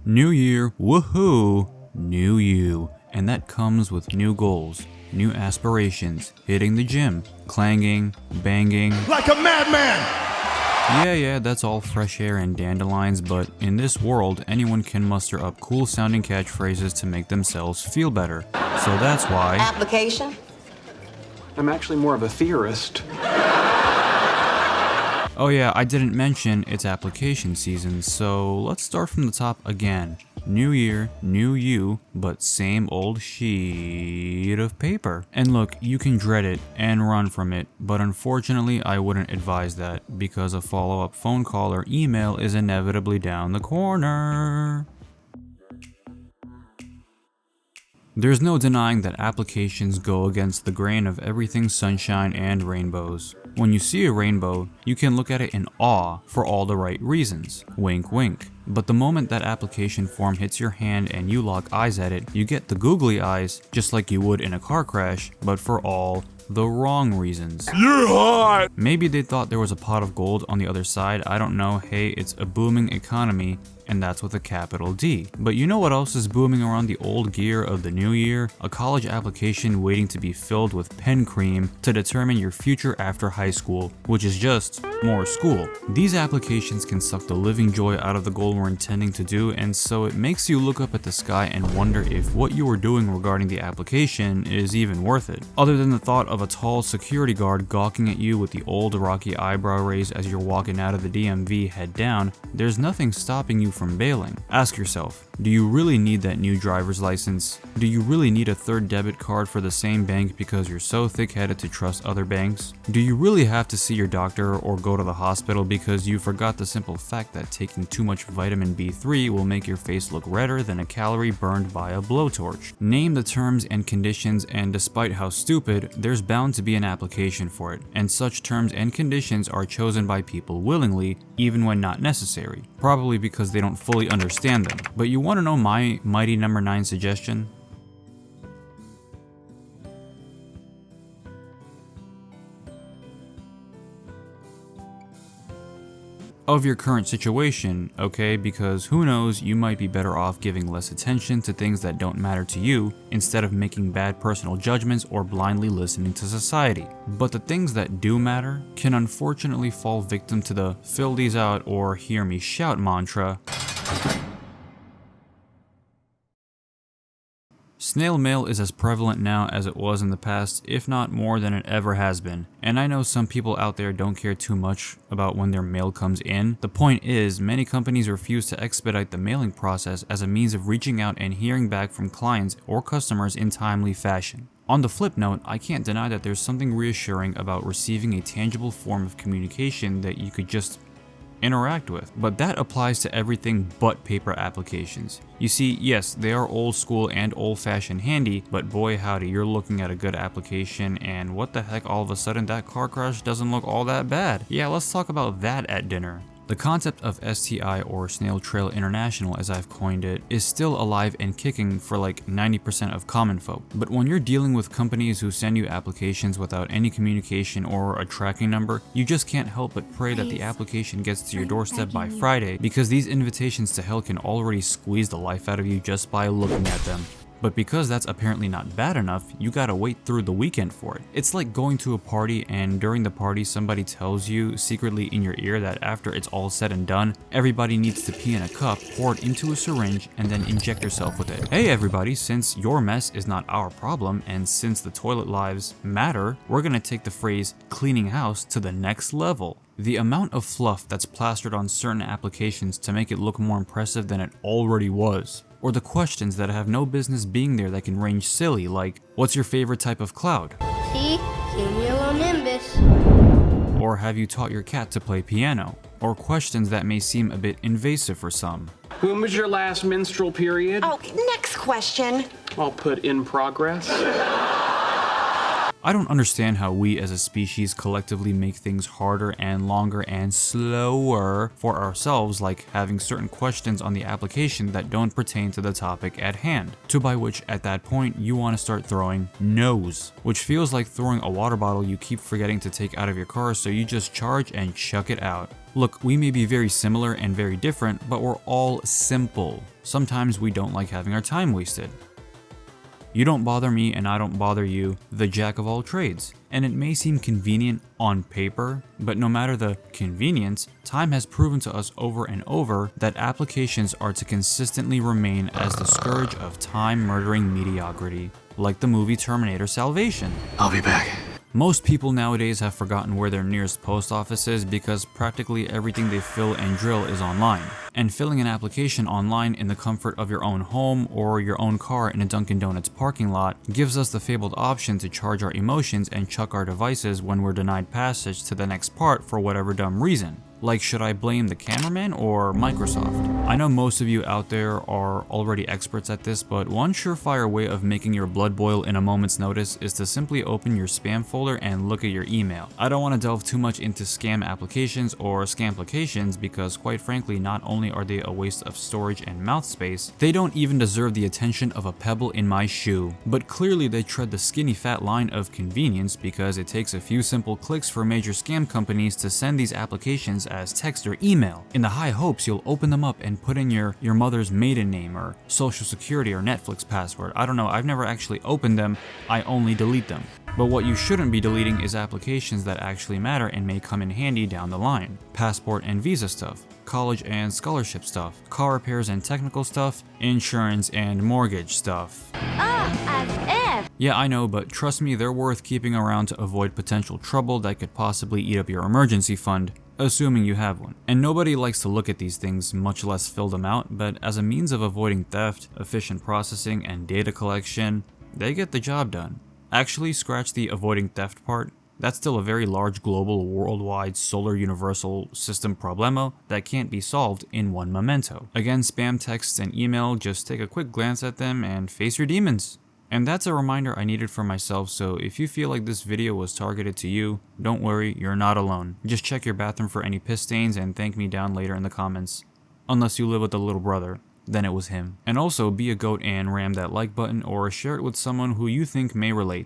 New year, woohoo, new you. And that comes with new goals, new aspirations, hitting the gym, clanging, banging. Like a madman! Yeah, that's all fresh air and dandelions, but in this world, anyone can muster up cool sounding catchphrases to make themselves feel better. So that's why... Application? I'm actually more of a theorist. Oh yeah, I didn't mention it's application season, so let's start from the top again. New year, new you, but same old sheet of paper. And look, you can dread it and run from it, but unfortunately I wouldn't advise that because a follow-up phone call or email is inevitably down the corner. There's no denying that applications go against the grain of everything sunshine and rainbows. When you see a rainbow, you can look at it in awe for all the right reasons. Wink wink. But the moment that application form hits your hand and you lock eyes at it, you get the googly eyes just like you would in a car crash, but for all the wrong reasons. You're hot! Maybe they thought there was a pot of gold on the other side, I don't know, hey, it's a booming economy, and that's with a capital D. But you know what else is booming around the old gear of the new year? A college application waiting to be filled with pen cream to determine your future after high school, which is just more school. These applications can suck the living joy out of the goal we're intending to do, and so it makes you look up at the sky and wonder if what you were doing regarding the application is even worth it. Other than the thought of a tall security guard gawking at you with the old rocky eyebrow raise as you're walking out of the DMV head down, there's nothing stopping you from bailing. Ask yourself, do you really need that new driver's license? Do you really need a third debit card for the same bank because you're so thick-headed to trust other banks? Do you really have to see your doctor or go to the hospital because you forgot the simple fact that taking too much vitamin B3 will make your face look redder than a calorie burned by a blowtorch? Name the terms and conditions, and despite how stupid, there's bound to be an application for it, and such terms and conditions are chosen by people willingly, even when not necessary, probably because they don't fully understand them. But you want to know my mighty number 9 suggestion? Of your current situation, okay? Because who knows, you might be better off giving less attention to things that don't matter to you instead of making bad personal judgments or blindly listening to society. But the things that do matter can unfortunately fall victim to the fill these out or hear me shout mantra. Snail mail is as prevalent now as it was in the past, if not more than it ever has been. And I know some people out there don't care too much about when their mail comes in. The point is, many companies refuse to expedite the mailing process as a means of reaching out and hearing back from clients or customers in timely fashion. On the flip note, I can't deny that there's something reassuring about receiving a tangible form of communication that you could just interact with, but that applies to everything but paper applications. You see, yes, they are old school and old-fashioned handy, but boy howdy, you're looking at a good application and what the heck, all of a sudden that car crash doesn't look all that bad. Yeah, let's talk about that at dinner. The concept of STI, or Snail Trail International as I've coined it, is still alive and kicking for like 90% of common folk. But when you're dealing with companies who send you applications without any communication or a tracking number, you just can't help but pray that the application gets to your doorstep by Friday, because these invitations to hell can already squeeze the life out of you just by looking at them. But because that's apparently not bad enough, you gotta wait through the weekend for it. It's like going to a party and during the party somebody tells you secretly in your ear that after it's all said and done, everybody needs to pee in a cup, pour it into a syringe, and then inject yourself with it. Hey everybody, since your mess is not our problem, and since the toilet lives matter, we're gonna take the phrase cleaning house to the next level. The amount of fluff that's plastered on certain applications to make it look more impressive than it already was. Or the questions that have no business being there that can range silly, like, what's your favorite type of cloud? See? Cumulonimbus. Or have you taught your cat to play piano? Or questions that may seem a bit invasive for some. When was your last menstrual period? Oh, next question. I'll put in progress. I don't understand how we as a species collectively make things harder and longer and slower for ourselves, like having certain questions on the application that don't pertain to the topic at hand, to by which at that point you want to start throwing no's, which feels like throwing a water bottle you keep forgetting to take out of your car, so you just charge and chuck it out. Look, we may be very similar and very different, but we're all simple. Sometimes we don't like having our time wasted. You don't bother me and I don't bother you, the jack of all trades. And it may seem convenient on paper, but no matter the convenience, time has proven to us over and over that applications are to consistently remain as the scourge of time-murdering mediocrity, like the movie Terminator Salvation. I'll be back. Most people nowadays have forgotten where their nearest post office is because practically everything they fill and drill is online. And filling an application online in the comfort of your own home or your own car in a Dunkin' Donuts parking lot gives us the fabled option to charge our emotions and chuck our devices when we're denied passage to the next part for whatever dumb reason. Like, should I blame the cameraman or Microsoft? I know most of you out there are already experts at this, but one surefire way of making your blood boil in a moment's notice is to simply open your spam folder and look at your email. I don't want to delve too much into scam applications or scamplications because quite frankly, not only are they a waste of storage and mouth space, they don't even deserve the attention of a pebble in my shoe. But clearly they tread the skinny fat line of convenience because it takes a few simple clicks for major scam companies to send these applications as text or email, in the high hopes you'll open them up and put in your mother's maiden name or social security or Netflix password. I don't know, I've never actually opened them, I only delete them. But what you shouldn't be deleting is applications that actually matter and may come in handy down the line. Passport and visa stuff, college and scholarship stuff, car repairs and technical stuff, insurance and mortgage stuff. As if! Yeah, I know, but trust me, they're worth keeping around to avoid potential trouble that could possibly eat up your emergency fund, assuming you have one. And nobody likes to look at these things, much less fill them out, but as a means of avoiding theft, efficient processing, and data collection, they get the job done. Actually, scratch the avoiding theft part. That's still a very large global, worldwide, solar universal system problemo that can't be solved in one memento. Again, spam texts and email, just take a quick glance at them and face your demons. And that's a reminder I needed for myself, so if you feel like this video was targeted to you, don't worry, you're not alone. Just check your bathroom for any piss stains and thank me down later in the comments. Unless you live with a little brother, then it was him. And also, be a goat and ram that like button or share it with someone who you think may relate.